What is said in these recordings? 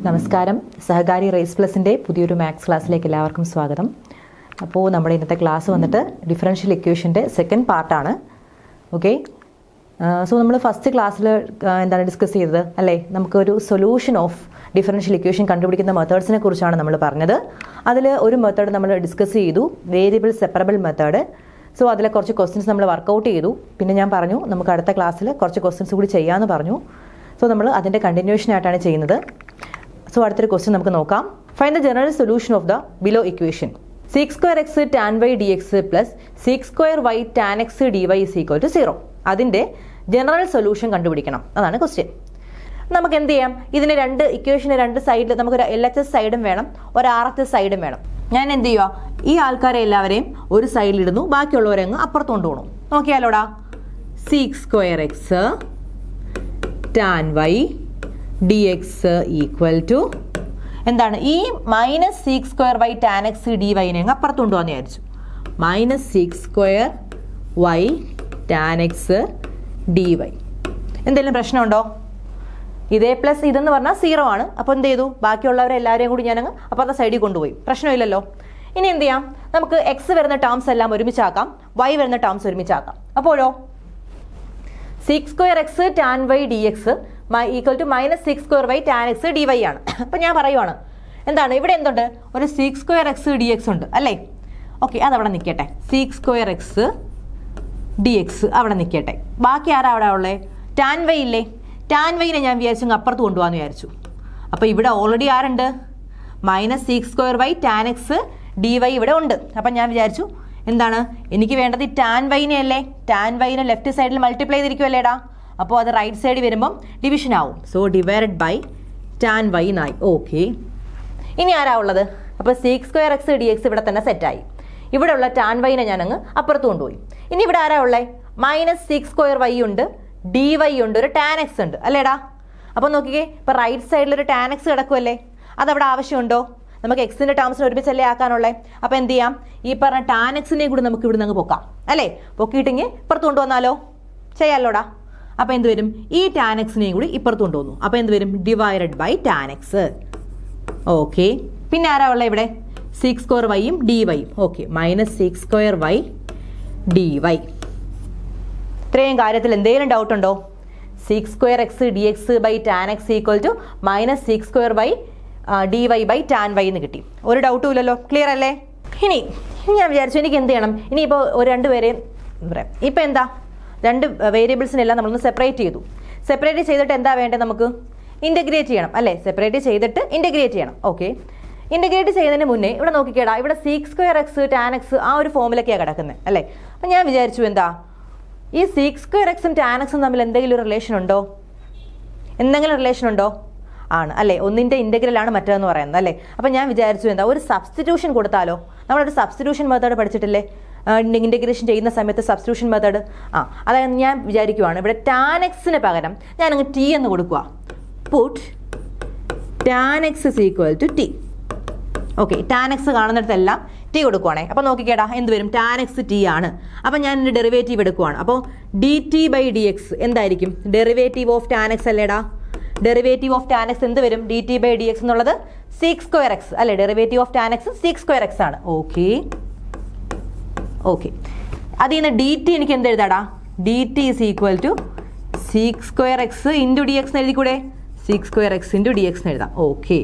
നമസ്കാരം. സഹകാരി റേസ് പ്ലസിൻ്റെ പുതിയൊരു മാത്സ് ക്ലാസ്സിലേക്ക് എല്ലാവർക്കും സ്വാഗതം. അപ്പോൾ നമ്മുടെ ഇന്നത്തെ ക്ലാസ് വന്നിട്ട് ഡിഫറൻഷ്യൽ ഇക്വേഷൻ്റെ സെക്കൻഡ് പാർട്ടാണ്. ഓക്കെ, സോ നമ്മൾ ഫസ്റ്റ് ക്ലാസ്സിൽ എന്താണ് ഡിസ്കസ് ചെയ്തത് അല്ലേ? നമുക്കൊരു സൊല്യൂഷൻ ഓഫ് ഡിഫറൻഷ്യൽ ഇക്വേഷൻ കണ്ടുപിടിക്കുന്ന മെത്തേഡ്സിനെ കുറിച്ചാണ് നമ്മൾ പറഞ്ഞത്. അതിൽ ഒരു മെത്തേഡ് നമ്മൾ ഡിസ്കസ് ചെയ്തു, വേരിയബിൾ സെപ്പറബിൾ മെത്തേഡ്. സോ അതിലെ കുറച്ച് ക്വസ്റ്റ്യൻസ് നമ്മൾ വർക്കൗട്ട് ചെയ്തു. പിന്നെ ഞാൻ പറഞ്ഞു നമുക്ക് അടുത്ത ക്ലാസ്സിൽ കുറച്ച് ക്വസ്റ്റ്യൻസ് കൂടി ചെയ്യാമെന്ന് പറഞ്ഞു. സോ നമ്മൾ അതിൻ്റെ കണ്ടിന്യൂഷൻ ആയിട്ടാണ് ചെയ്യുന്നത്. സോ അടുത്തൊരു ക്വസ്റ്റ്യൻ നമുക്ക് നോക്കാം. Find the general solution of the below equation. sec square x tan y dx plus sec square y tan x dy is equal to 0. അതിൻ്റെ ജനറൽ സൊല്യൂഷൻ കണ്ടുപിടിക്കണം, അതാണ് ക്വസ്റ്റ്യൻ. നമുക്ക് എന്ത് ചെയ്യാം? ഇതിന് ഇക്വേഷന് രണ്ട് സൈഡിൽ നമുക്കൊരു LHS സൈഡും വേണം, ഒരു RHS സൈഡും വേണം. ഞാൻ എന്ത് ചെയ്യുക? ഈ ആൾക്കാരെ എല്ലാവരെയും ഒരു സൈഡിലിടുന്നു, ബാക്കിയുള്ളവരെ അങ്ങ് അപ്പുറത്ത് കൊണ്ടുപോകണം. നോക്കിയാലോടാ, sec square x tan y dx equal to എന്താണ്? ഈ minus sec square y tan x dy നെ അപ്പുറത്ത് കൊണ്ടുപോകാന്ന് വിചാരിച്ചു. Minus sec square y tan x dy. എന്തെങ്കിലും പ്രശ്നമുണ്ടോ? ഇതേ പ്ലസ് ഇതെന്ന് പറഞ്ഞാൽ 0 ആണ്. അപ്പോൾ എന്ത് ചെയ്തു? ബാക്കിയുള്ളവരെല്ലാവരെയും കൂടി ഞാനങ്ങ് അപ്പുറത്തെ സൈഡിൽ കൊണ്ടുപോയി. പ്രശ്നമില്ലല്ലോ. ഇനി എന്ത് ചെയ്യാം? നമുക്ക് എക്സ് വരുന്ന ടേംസ് എല്ലാം ഒരുമിച്ചാക്കാം, വൈ വരുന്ന ടേംസ് ഒരുമിച്ചാക്കാം. അപ്പോഴോ sec square x tan y dx equal to minus sec square y tan x dy ആണ്. അപ്പം ഞാൻ പറയുവാണ് എന്താണ് ഇവിടെ എന്തുണ്ട്? ഒരു sec square x dx ഉണ്ട് അല്ലേ? ഓക്കെ, അതവിടെ നിൽക്കട്ടെ. sec square x dx അവിടെ നിൽക്കട്ടെ. ബാക്കി ആരാ അവിടെ ഉള്ളത്? tan y ഇല്ലേ? tan y നെ ഞാൻ വിചാരിച്ചു അപ്പുറത്ത് കൊണ്ടുപോകാമെന്ന് വിചാരിച്ചു. അപ്പോൾ ഇവിടെ ഓൾറെഡി ആരുണ്ട്? Minus sec square y tan x dy ഇവിടെ ഉണ്ട്. അപ്പം ഞാൻ വിചാരിച്ചു എന്താണ് എനിക്ക് വേണ്ടത്? ഈ tan y നെ അല്ലേ? tan y നെ ലെഫ്റ്റ് സൈഡിൽ മൾട്ടിപ്ലൈ ചെയ്തിരിക്കുമല്ലേടാ. അപ്പോൾ അത് റൈറ്റ് സൈഡിൽ വരുമ്പം ഡിവിഷൻ ആവും. So divided by tan y എന്നായി. ഓക്കെ, ഇനി ആരാ ഉള്ളത്? അപ്പോൾ sec square x dx ഇവിടെ തന്നെ സെറ്റായി. ഇവിടെ ഉള്ള tan y നെ ഞാനങ്ങ് അപ്പുറത്ത് കൊണ്ടുപോയി. ഇനി ഇവിടെ ആരാ ഉള്ളത്? മൈനസ് sec square y ഉണ്ട്, dy ഉണ്ട്, ഒരു tan x ഉണ്ട് അല്ലേടാ. അപ്പോൾ നോക്കിക്കേ, ഇപ്പോൾ റൈറ്റ് സൈഡിൽ ഒരു tan x കിടക്കുമല്ലേ? അതവിടെ ആവശ്യമുണ്ടോ? നമുക്ക് എക്സിൻ്റെ ടേംസിന് ഒരുമിച്ചല്ലേ ആക്കാനുള്ളത്. അപ്പോൾ എന്ത് ചെയ്യാം? ഈ പറഞ്ഞ tan x-നെയും കൂടി നമുക്ക് ഇവിടെ നിന്ന് പൊക്കാം അല്ലേ? പൊക്കിയിട്ടെങ്കിൽ ഇപ്പുറത്ത് കൊണ്ടുവന്നാലോ? ചെയ്യാമല്ലോടാ. അപ്പോൾ എന്ത് വരും? ഈ tan x-നെയും കൂടി ഇപ്പുറത്ത് കൊണ്ടുവന്നു. അപ്പോൾ എന്ത് വരും? Divided by tan x. Okay, പിന്നെ ആരാ ഉള്ളത് ഇവിടെ? sec square y-യും dy യും. Okay, minus sec square y dy. ഇത്രയും കാര്യത്തിൽ എന്തെങ്കിലും ഡൗട്ട് ഉണ്ടോ? sec square x dx by tan x equal to minus sec square y dy by tan y എന്ന് കിട്ടി. ഒരു ഡൗട്ടും ഇല്ലല്ലോ. ക്ലിയർ അല്ലേ? ഇനി ഞാൻ വിചാരിച്ചു എനിക്ക് എന്ത് ചെയ്യണം? ഇനിയിപ്പോൾ ഒരു രണ്ടുപേരെയും പറയാം. ഇപ്പം എന്താ, രണ്ട് വേരിയബിൾസിനെല്ലാം നമ്മളൊന്ന് സെപ്പറേറ്റ് ചെയ്തു. സെപ്പറേറ്റ് ചെയ്തിട്ട് എന്താ വേണ്ടത്? നമുക്ക് ഇൻ്റഗ്രേറ്റ് ചെയ്യണം അല്ലേ? സെപ്പറേറ്റ് ചെയ്തിട്ട് ഇൻ്റഗ്രേറ്റ് ചെയ്യണം. ഓക്കെ, ഇൻ്റഗ്രേറ്റ് ചെയ്യുന്നതിന് മുന്നേ ഇവിടെ നോക്കിക്കേടാ, ഇവിടെ sec square x tan x ആ ഒരു ഫോമിലൊക്കെയാണ് കിടക്കുന്നത് അല്ലേ? അപ്പം ഞാൻ വിചാരിച്ചു എന്താ, ഈ sec square x ഉം tan x ഉം തമ്മിൽ എന്തെങ്കിലും ഒരു റിലേഷൻ ഉണ്ടോ? എന്തെങ്കിലും റിലേഷൻ ഉണ്ടോ? ആണ് അല്ലേ? ഒന്നിൻ്റെ ഇൻ്റഗ്രലാണ് മറ്റേതെന്ന് പറയുന്നത് അല്ലേ? അപ്പം ഞാൻ വിചാരിച്ചു എന്താ, ഒരു സബ്സ്റ്റിറ്റ്യൂഷൻ കൊടുത്താലോ? നമ്മളൊരു സബ്സ്റ്റിറ്റ്യൂഷൻ മെത്തേഡ് പഠിച്ചിട്ടില്ലേ ഇൻ്റഗ്രേഷൻ ചെയ്യുന്ന സമയത്ത്? Substitution method. അതായത് ഞാൻ വിചാരിക്കുവാണ് ഇവിടെ tan x-ന് പകരം ഞാനങ്ങ് t എന്ന് കൊടുക്കുക. Put tan x is equal to t. Okay, tan x കാണുന്നിടത്തെല്ലാം t കൊടുക്കുവാണേ. അപ്പോൾ നോക്കിക്കേടാ, എന്ത് വരും? tan x t ആണ്. അപ്പം ഞാൻ എൻ്റെ ഡെറിവേറ്റീവ് എടുക്കുവാണ്. അപ്പോൾ dt ബൈ dx എന്തായിരിക്കും? ഡെറിവേറ്റീവ് ഓഫ് tan x അല്ലേടാ? ഡെറിവേറ്റീവ് ഓഫ് tan x എന്ത് വരും? dt ബൈ dx എന്നുള്ളത് sec square x അല്ലേ? Derivative of tan x sec square x ആണ്. ഓക്കെ ഓക്കെ, അതിൽ നിന്ന് dt എനിക്ക് എന്ത് എഴുതാടാ? dt is equal to sec square x into D x എന്ന് എഴുതിക്കൂടെ? sec square x into D x എന്ന് എഴുതാം. ഓക്കെ,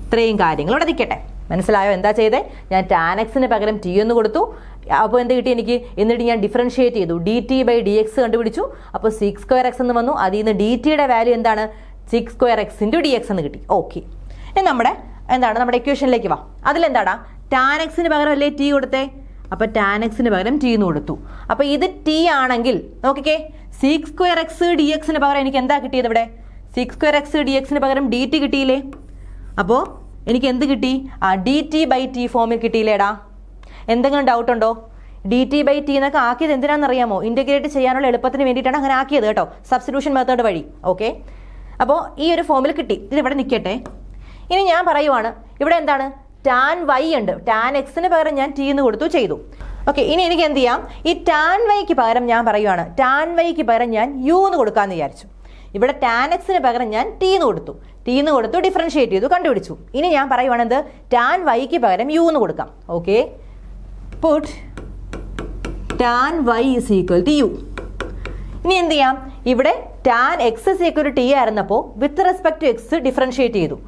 ഇത്രയും കാര്യങ്ങൾ ഇവിടെ നിൽക്കട്ടെ. മനസ്സിലായോ എന്താ ചെയ്തേ? ഞാൻ tan x-ന് പകരം t എന്ന് കൊടുത്തു. അപ്പോൾ എന്ത് കിട്ടി എനിക്ക്? എന്നിട്ട് ഞാൻ ഡിഫറൻഷിയേറ്റ് ചെയ്തു, dt ബൈ ഡി എക്സ് കണ്ടുപിടിച്ചു. അപ്പോൾ sec square x എന്ന് വന്നു. അതിൽ നിന്ന് dt-യുടെ വാല്യൂ എന്താണ്? sec square x into D x എന്ന് കിട്ടി. ഓക്കെ, ഇനി നമ്മുടെ ഇക്വേഷനിലേക്ക് വാ. അതിലെന്താടാ? tan x-ന് പകരം അല്ലേ t കൊടുത്തേ? അപ്പോൾ tan x-ന് പകരം t എന്ന് കൊടുത്തു. അപ്പോൾ ഇത് t ആണെങ്കിൽ നോക്കിക്കേ, sec square x dx-ന് പകരം എനിക്ക് എന്താ കിട്ടിയത്? ഇവിടെ sec square x dx-ന് പകരം dt കിട്ടിയില്ലേ? അപ്പോൾ എനിക്ക് എന്ത് കിട്ടി? dt ബൈ t ഫോമിൽ കിട്ടിയില്ലേടാ? എന്തെങ്കിലും ഡൗട്ട് ഉണ്ടോ? dt ബൈ t എന്നൊക്കെ ആക്കിയത് എന്തിനാണെന്നറിയാമോ? ഇൻ്റഗ്രേറ്റ് ചെയ്യാനുള്ള എളുപ്പത്തിന് വേണ്ടിയിട്ടാണ് അങ്ങനെ ആക്കിയത് കേട്ടോ, സബ്സ്റ്റിറ്റ്യൂഷൻ മെത്തേഡ് വഴി. ഓക്കെ, അപ്പോൾ ഈ ഒരു ഫോമിൽ കിട്ടി. ഇത് ഇവിടെ നിൽക്കട്ടെ. ഇനി ഞാൻ പറയുവാണ് ഇവിടെ എന്താണ്? tan y ഉണ്ട്. tan x-ന് പകരം ഞാൻ t എന്ന് കൊടുത്തു ചെയ്തു. ഓക്കെ, ഇനി എനിക്ക് എന്ത് ചെയ്യാം? ഈ tan y-ക്ക് പകരം ഞാൻ പറയുവാണ്, tan y-ക്ക് പകരം ഞാൻ u എന്ന് കൊടുക്കാമെന്ന് വിചാരിച്ചു. ഇവിടെ tan x-ന് പകരം ഞാൻ t എന്ന് കൊടുത്തു. ടി എന്ന് കൊടുത്തു, ഡിഫറൻഷിയേറ്റ് ചെയ്തു, കണ്ടുപിടിച്ചു. ഇനി ഞാൻ പറയുവാണെന്ത്, ടാൻ വൈക്ക് പകരം യു എന്ന് കൊടുക്കാം. Okay, put tan y is equal to u. ഇനി എന്ത് ചെയ്യാം, ഇവിടെ tan x is equal to t ആയിരുന്നപ്പോൾ with respect to x differentiate ചെയ്തു.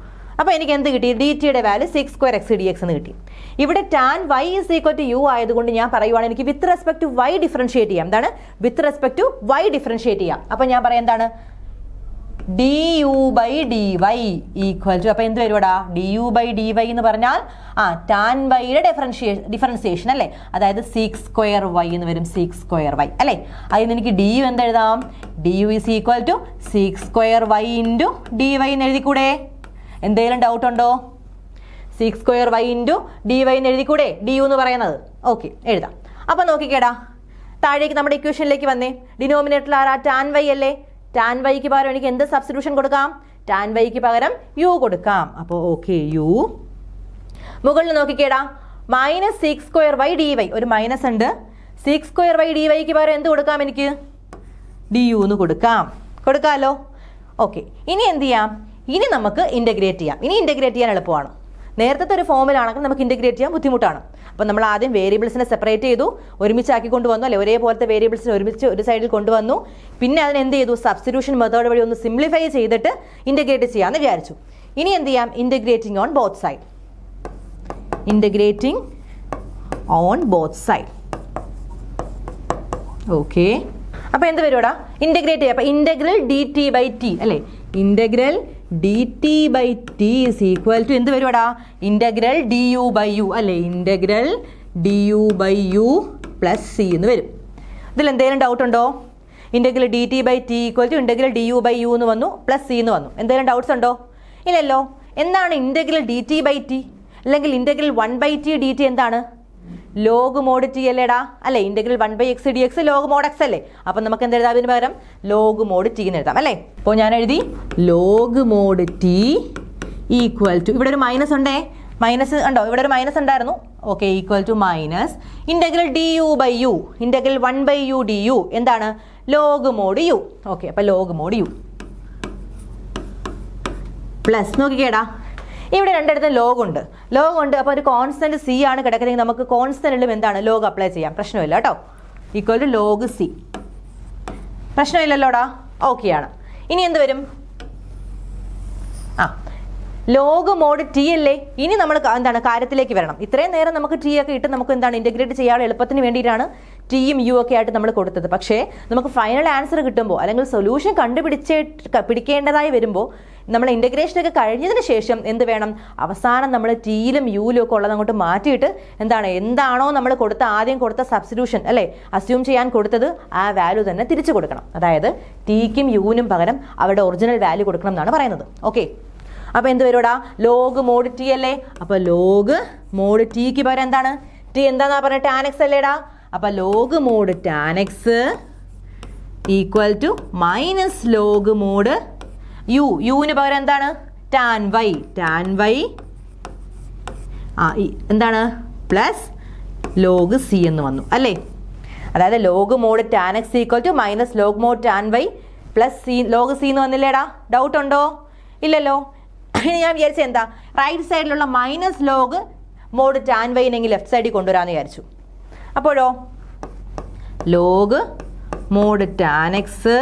അപ്പോൾ എനിക്ക് എന്ത് കിട്ടി, ഡി ടിയുടെ വാല്യൂ 6² dx എന്ന് കിട്ടി. ഇവിടെ tan y is equal to u ആയതുകൊണ്ട് ഞാൻ പറയുവാണ് എനിക്ക് with respect to y differentiate ചെയ്യാം. എന്താണ് with respect to y differentiate ചെയ്യാം. അപ്പോൾ ഞാൻ പറയാം എന്താണ്, d U by d y equal to, അപ്പോൾ എന്ത് വരുവാടാ, d U by d Y എന്ന് പറഞ്ഞാൽ ടാൻ വൈയുടെ ഡിഫറൻസിയേഷൻ അല്ലേ, അതായത് 6² എന്ന് വരും, 6² അല്ലേ. അതിന് എനിക്ക് ഡി യു എന്തെഴുതാം, D U is equal to 6² into D Y എന്ന് എഴുതിക്കൂടെ? എന്തെങ്കിലും ഡൗട്ട് ഉണ്ടോ? 6² ഇൻറ്റു ഡി വൈ എന്ന് എഴുതിക്കൂടെ ഡി യു എന്ന് പറയുന്നത്? ഓക്കെ, എഴുതാം. അപ്പം നോക്കിക്കേടാ, താഴേക്ക് നമ്മുടെ ഇക്വേഷനിലേക്ക് വന്നേ. ഡിനോമിനേറ്ററിൽ ആരാ, ടാൻ വൈ അല്ലേ. ടാൻ വൈക്ക് പകരം എനിക്ക് എന്ത് സബ്സ്റ്റിറ്റ്യൂഷൻ കൊടുക്കാം, ടാൻ വൈക്ക് പകരം യു കൊടുക്കാം. അപ്പോൾ ഓക്കെ, യു. മുകളിൽ നോക്കിക്കേടാ, -6² ഡി വൈ, ഒരു മൈനസ് ഉണ്ട്. 6² ഡി വൈക്ക് പകരം എന്ത് കൊടുക്കാം, എനിക്ക് ഡി യു എന്ന് കൊടുക്കാമല്ലോ. ഓക്കെ, ഇനി എന്ത് ചെയ്യാം, ഇനി നമുക്ക് ഇൻ്റഗ്രേറ്റ് ചെയ്യാം. ഇനി ഇൻ്റഗ്രേറ്റ് ചെയ്യാൻ എളുപ്പമാണ്. നേരത്തെ ഒരു ഫോമിലാണെങ്കിൽ നമുക്ക് ഇൻ്റഗ്രേറ്റ് ചെയ്യാൻ ബുദ്ധിമുട്ടാണ്. അപ്പോൾ നമ്മൾ ആദ്യം വേരിയബിൾസിനെ സെപ്പറേറ്റ് ചെയ്തു, ഒരുമിച്ചാക്കി കൊണ്ടുവന്നു അല്ലെ, ഒരേപോലത്തെ വേരിയബിൾസിനെ ഒരുമിച്ച് ഒരു സൈഡിൽ കൊണ്ടുവന്നു. പിന്നെ അതിന് എന്ത് ചെയ്തു, സബ്സ്റ്റിറ്റ്യൂഷൻ മെത്തേഡ് വഴി ഒന്ന് സിംപ്ലിഫൈ ചെയ്തിട്ട് ഇൻ്റഗ്രേറ്റ് ചെയ്യാമെന്ന് വിചാരിച്ചു. ഇനി എന്ത് ചെയ്യാം, integrating on both side. Integrating on both side. Okay, അപ്പോൾ എന്ത് വരുവാടാ, ഇൻ്റഗ്രേറ്റ് ചെയ്യാം. അപ്പോൾ integral D T by T അല്ലേ, integral D T by T is equal to എന്ത് വരുവാടാ, integral D U by U അല്ലേ, integral D U by U plus C എന്ന് വരും. ഇതിൽ എന്തെങ്കിലും ഡൗട്ട് ഉണ്ടോ? Integral D T by T equal to integral D U by U എന്ന് വന്നു, പ്ലസ് സി എന്ന് വന്നു. എന്തെങ്കിലും ഡൗട്ട്സ് ഉണ്ടോ? ഇല്ലല്ലോ. എന്താണ് integral D T by t, അല്ലെങ്കിൽ ഇൻ്റഗ്രൽ 1/t dt എന്താണ്, ലോഗ് മോഡ് ടി അല്ലേടാ അല്ലേ. Integral 1/x dx log mod X അല്ലേ. അപ്പം നമുക്ക് എന്ത് എഴുതാം, ഇതിന് പകരം ലോഗ് മോഡ് ടി എന്ന് എഴുതാം അല്ലേ. അപ്പോൾ ഞാൻ എഴുതി log mod t equal to, ഇവിടെ ഒരു മൈനസ് ഉണ്ടേ, മൈനസ് ഉണ്ടോ, ഇവിടെ ഒരു മൈനസ് ഉണ്ടായിരുന്നു. Okay, equal to minus integral D U by u, integral 1/u du എന്താണ്, ലോഗ് മോഡ് യു. ഓക്കെ, അപ്പോൾ ലോഗ് മോഡ് യു പ്ലസ് നോക്കിക്കേടാ, ഇവിടെ രണ്ടിടത്തും ലോഗ് ഉണ്ട്. അപ്പോൾ ഒരു കോൺസ്റ്റന്റ് സി ആണ് കിടക്കുന്നതെങ്കിൽ നമുക്ക് കോൺസ്റ്റന്റിലും എന്താണ് ലോഗ് അപ്ലൈ ചെയ്യാം, പ്രശ്നമില്ല കേട്ടോ. ഈക്വൽ ടു ലോഗ് സി, പ്രശ്നമില്ലല്ലോടാ, ഓക്കെയാണ്. ഇനി എന്ത് വരും, ലോഗ് മോഡ് ടി അല്ലേ. ഇനി നമ്മൾ എന്താണ് കാര്യത്തിലേക്ക് വരണം. ഇത്രയും നേരം നമുക്ക് ടി ഒക്കെ ഇട്ട് നമുക്ക് എന്താണ് ഇൻ്റഗ്രേറ്റ് ചെയ്യാനുള്ള എളുപ്പത്തിന് വേണ്ടിയിട്ടാണ് ടിയും യു ഒക്കെ ആയിട്ട് നമ്മൾ കൊടുത്തത്. പക്ഷേ നമുക്ക് ഫൈനൽ ആൻസർ കിട്ടുമ്പോൾ അല്ലെങ്കിൽ സൊല്യൂഷൻ പിടിക്കേണ്ടതായി വരുമ്പോൾ നമ്മൾ ഇൻ്റഗ്രേഷനൊക്കെ കഴിഞ്ഞതിന് ശേഷം എന്ത് വേണം, അവസാനം നമ്മൾ ടിയിലും യുയിലും ഒക്കെ ഉള്ളത് അങ്ങോട്ട് മാറ്റിയിട്ട് എന്താണോ നമ്മൾ ആദ്യം കൊടുത്ത സബ്സ്റ്റിറ്റ്യൂഷൻ അല്ലേ, അസ്യൂം ചെയ്യാൻ കൊടുത്തത് ആ വാല്യൂ തന്നെ തിരിച്ചു കൊടുക്കണം. അതായത് ടിക്കും യുവിനും പകരം അവരുടെ ഒറിജിനൽ വാല്യൂ കൊടുക്കണം എന്നാണ് പറയുന്നത്. ഓക്കെ, അപ്പോൾ എന്ത് വരുവാടാ, ലോഗ് മോഡ് ടി അല്ലേ. അപ്പോൾ ലോഗ് മോഡ് ടിക്ക് പകരം എന്താണ്, ടി എന്താന്നാ പറഞ്ഞത്, ടാൻ എക്സ് അല്ലേടാ. അപ്പോൾ log mod tan X equal to minus log mod U, യുവിന് പകരം എന്താണ്, ടാൻ വൈ എന്താണ് പ്ലസ് ലോഗ് സി എന്ന് വന്നു അല്ലേ. അതായത് log mod tan X equal to minus log mod tan Y plus C log C എന്ന് വന്നില്ലേടാ. ഡൗട്ട് ഉണ്ടോ? ഇല്ലല്ലോ. ഇനി ഞാൻ വിചാരിച്ച എന്താ, റൈറ്റ് സൈഡിലുള്ള മൈനസ് ലോഗ് മോഡ് ടാൻ വൈനെങ്കിൽ ലെഫ്റ്റ് സൈഡിൽ കൊണ്ടുവരാമെന്ന് വിചാരിച്ചു. അപ്പോഴോ log mod tan X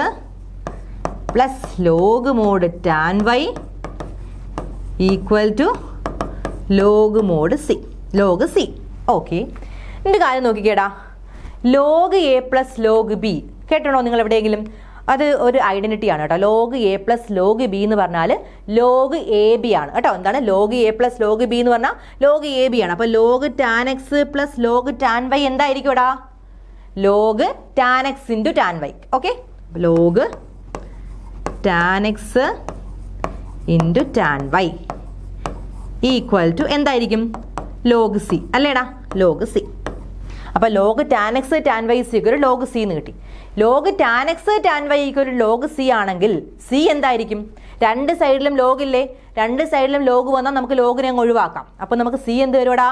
plus log mod tan Y equal to log mod C, log C. Okay, എൻ്റെ കാര്യം നോക്കിക്കേടാ, log A plus log B കേട്ടോ നിങ്ങൾ എവിടെയെങ്കിലും? അത് ഒരു ഐഡന്റിറ്റി ആണ് കേട്ടോ. Log A plus log B എന്ന് പറഞ്ഞാൽ ലോഗ് എ ബി ആണ് കേട്ടോ. എന്താണ് log A plus log B എന്ന് പറഞ്ഞാൽ ലോഗ് എ ബി ആണ്. അപ്പോൾ log tan X plus log tan y എന്തായിരിക്കും ഇവിടെ, log tan X into tan y. Okay, log tan X into tan Y equal to എന്തായിരിക്കും, ലോഗ് സി അല്ലേടാ, log c. അപ്പോൾ log tan X tan Y equal log C എന്ന് കിട്ടി. Log tan X tan Y equal log c ആണെങ്കിൽ c എന്തായിരിക്കും, രണ്ട് സൈഡിലും log ഇല്ലേ, രണ്ട് സൈഡിലും ലോഗ് വന്നാൽ നമുക്ക് ലോഗിനെ അങ്ങ് ഒഴിവാക്കാം. അപ്പോൾ നമുക്ക് സി എന്ത് വരുവാടാ,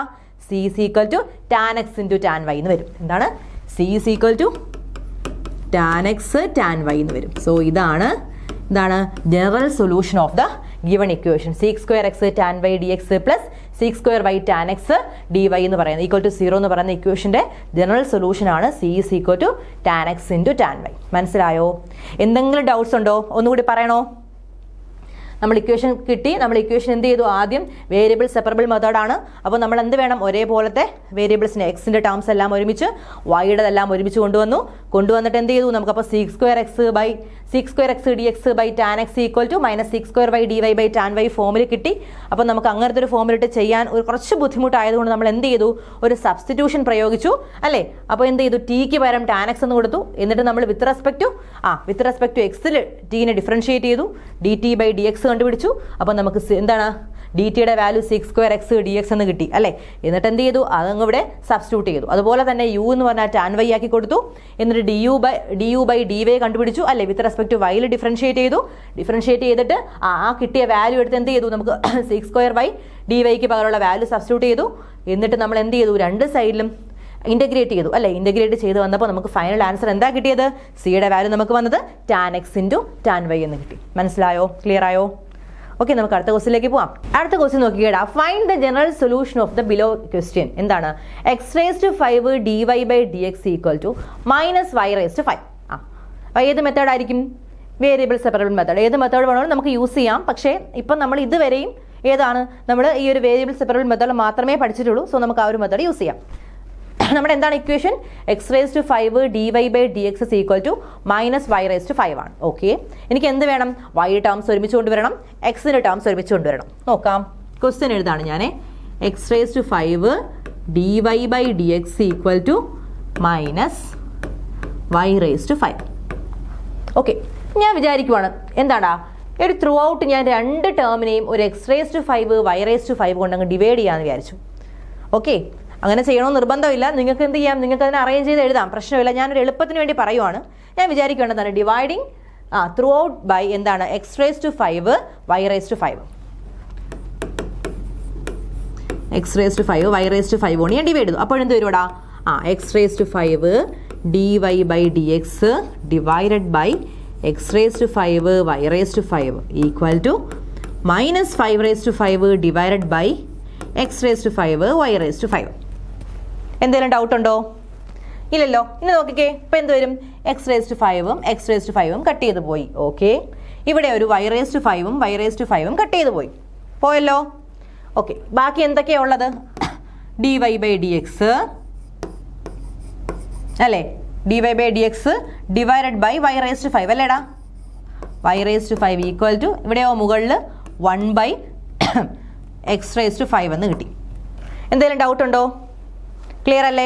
C is equal to tan X into tan Y എന്ന് വരും. എന്താണ്, C is equal to tan X tan Y എന്ന് വരും. സോ ഇതാണ് general solution of the given equation sec square x tan y dx plus sec square y tan x dy എന്ന് പറയുന്നത് equal to 0 എന്ന് പറയുന്ന ഇക്വേഷന്റെ ജനറൽ സൊല്യൂഷൻ ആണ് c is equal to tan x into tan y. മനസ്സിലായോ? എന്തെങ്കിലും doubts ഉണ്ടോ? ഒന്നുകൂടി പറയണോ? നമ്മൾ ഇക്വേഷൻ കിട്ടി. നമ്മൾ ഇക്വേഷൻ എന്ത് ചെയ്തു? ആദ്യം വേരിയബിൾ സെപ്പറബിൾ മെത്തേഡാണ്. അപ്പോൾ നമ്മൾ എന്ത് വേണം? ഒരേപോലത്തെ വേരിയബിൾസിനെ എക്സിൻ്റെ ടേംസ് എല്ലാം ഒരുമിച്ച് വൈയുടെതെല്ലാം ഒരുമിച്ച് കൊണ്ടുവന്നിട്ട് എന്ത് ചെയ്തു? നമുക്കപ്പോൾ sec square x dx by tan x equal to minus sec square y dy by tan y ഫോമിൽ കിട്ടി. അപ്പോൾ നമുക്ക് അങ്ങനത്തെ ഒരു ഫോമിലിട്ട് ചെയ്യാൻ കുറച്ച് ബുദ്ധിമുട്ടായതുകൊണ്ട് നമ്മൾ എന്ത് ചെയ്തു? ഒരു സബ്സ്റ്റിറ്റ്യൂഷൻ പ്രയോഗിച്ചു അല്ലേ? അപ്പോൾ എന്ത് ചെയ്തു? ടിക്ക് പകരം tan x എന്ന് കൊടുത്തു. എന്നിട്ട് നമ്മൾ വിത്ത് റെസ്പെക്ട് ടു എക്സിൽ ടീനെ ഡിഫറൻഷിയേറ്റ് ചെയ്തു. dt by dx കണ്ടുപിടിച്ചു. അപ്പോൾ നമുക്ക് എന്താണ്? ഡിറ്റിയുടെ value sec square x dx എന്ന് കിട്ടി അല്ലേ? എന്നിട്ട് എന്ത് ചെയ്തു? അതങ്ങ് ഇവിടെ സബ്സ്റ്റിറ്റ്യൂട്ട് ചെയ്തു. അതുപോലെ തന്നെ u എന്ന് പറഞ്ഞാൽ tan y ആക്കി കൊടുത്തു. എന്നിട്ട് du by dy കണ്ടുപിടിച്ചു അല്ലേ? വിത്ത് റെസ്പെക്ട് ടു വൈയിൽ ഡിഫറൻഷിയേറ്റ് ചെയ്തിട്ട് ആ കിട്ടിയ വാല്യൂ എടുത്ത് എന്ത് ചെയ്തു? നമുക്ക് sec square y dy പകരമുള്ള വാല്യൂ സബ്സ്റ്റിറ്റ്യൂട്ട് ചെയ്തു. എന്നിട്ട് നമ്മൾ എന്ത് ചെയ്തു? രണ്ട് സൈഡിലും ഇൻ്റഗ്രേറ്റ് ചെയ്തു അല്ലേ? ഇൻ്റഗ്രേറ്റ് ചെയ്ത് വന്നപ്പോൾ നമുക്ക് ഫൈനൽ ആൻസർ എന്താ കിട്ടിയത്? സിയുടെ വാല്യൂ നമുക്ക് വന്നത് tan x into tan y എന്ന് കിട്ടി. മനസ്സിലായോ? ക്ലിയർ ആയോ? ഓക്കെ, നമുക്ക് അടുത്ത ക്വസ്റ്റിലേക്ക് പോവാം. അടുത്ത ക്വസ്റ്റ്യൻ നോക്കിക്കേടാ. Find the general solution of the below question. എന്താണ്? x⁵5 dy by dx equal to -y⁵. അപ്പോൾ ഏത് മെത്തേഡ് ആയിരിക്കും? Variable separable method. ഏത് മെത്തേഡ് വേണമെങ്കിലും നമുക്ക് യൂസ് ചെയ്യാം. പക്ഷേ ഇപ്പം നമ്മൾ ഇതുവരെയും ഏതാണ്? നമ്മൾ ഈ ഒരു വേരിയബിൾ സെപ്പറബിൾ മെത്തേഡ് മാത്രമേ പഠിച്ചിട്ടുള്ളൂ. സോ നമുക്ക് ആ ഒരു മെത്തേഡ് യൂസ് ചെയ്യാം. നമ്മുടെ എന്താണ് equation? x⁵5 dy by dx is equal to -y⁵ ആണ്. ഓക്കെ, എനിക്ക് എന്ത് വേണം? y ടേംസ് ഒരുമിച്ച് കൊണ്ടുവരണം, എക്സിൻ്റെ ടേംസ് ഒരുമിച്ച് കൊണ്ടുവരണം. നോക്കാം, ക്വസ്റ്റ്യൻ എഴുതാണ് ഞാൻ. x⁵5 dy by dx equal to -y⁵. Okay, ഞാൻ വിചാരിക്കുവാണ് എന്താടാ ഒരു ത്രൂ ഔട്ട് ഞാൻ രണ്ട് ടേമിനെയും ഒരു x⁵5 y⁵5 കൊണ്ടങ്ങ് ഡിവൈഡ് ചെയ്യാമെന്ന് വിചാരിച്ചു. ഓക്കെ, അങ്ങനെ ചെയ്യണമെന്ന് നിർബന്ധമില്ല. നിങ്ങൾക്ക് എന്ത് ചെയ്യാം? നിങ്ങൾക്ക് അതിനെ അറേഞ്ച് ചെയ്ത് എഴുതാം, പ്രശ്നമില്ല. ഞാനൊരു എളുപ്പത്തിന് വേണ്ടി പറയുവാണ്. ഞാൻ വിചാരിക്കുകയാണ് എന്താണ്? ഡിവൈഡിങ് ത്രൂ ഔട്ട് ബൈ എന്താണ്? x⁵5 y⁵5. x⁵5 y⁵5 കൊണ്ട് ഞാൻ ഡിവൈഡ് ചെയ്തു. അപ്പോൾ എന്ത് വരുവാടാ? x⁵5 dy by dx divided by x⁵5 y⁵5 equal to -5⁵5 divided by x⁵5 y⁵5. എന്തെങ്കിലും ഡൗട്ട് ഉണ്ടോ? ഇല്ലല്ലോ. ഇനി നോക്കിക്കേ, ഇപ്പം എന്ത് വരും? x⁵5ഉം x⁵5ഉം കട്ട് ചെയ്ത് പോയി. ഓക്കെ, ഇവിടെ ഒരു y⁵5ഉം y⁵5ഉം കട്ട് ചെയ്ത് പോയല്ലോ. ഓക്കെ, ബാക്കി എന്തൊക്കെയാണ് ഉള്ളത്? dy by dx അല്ലേ? dy by dx divided by y⁵5 അല്ലേടാ? y⁵5 ഈക്വൽ ടു ഇവിടെയോ മുകളിൽ 1/x⁵5 എന്ന് കിട്ടി. എന്തെങ്കിലും ഡൗട്ട് ഉണ്ടോ? ക്ലിയർ അല്ലേ?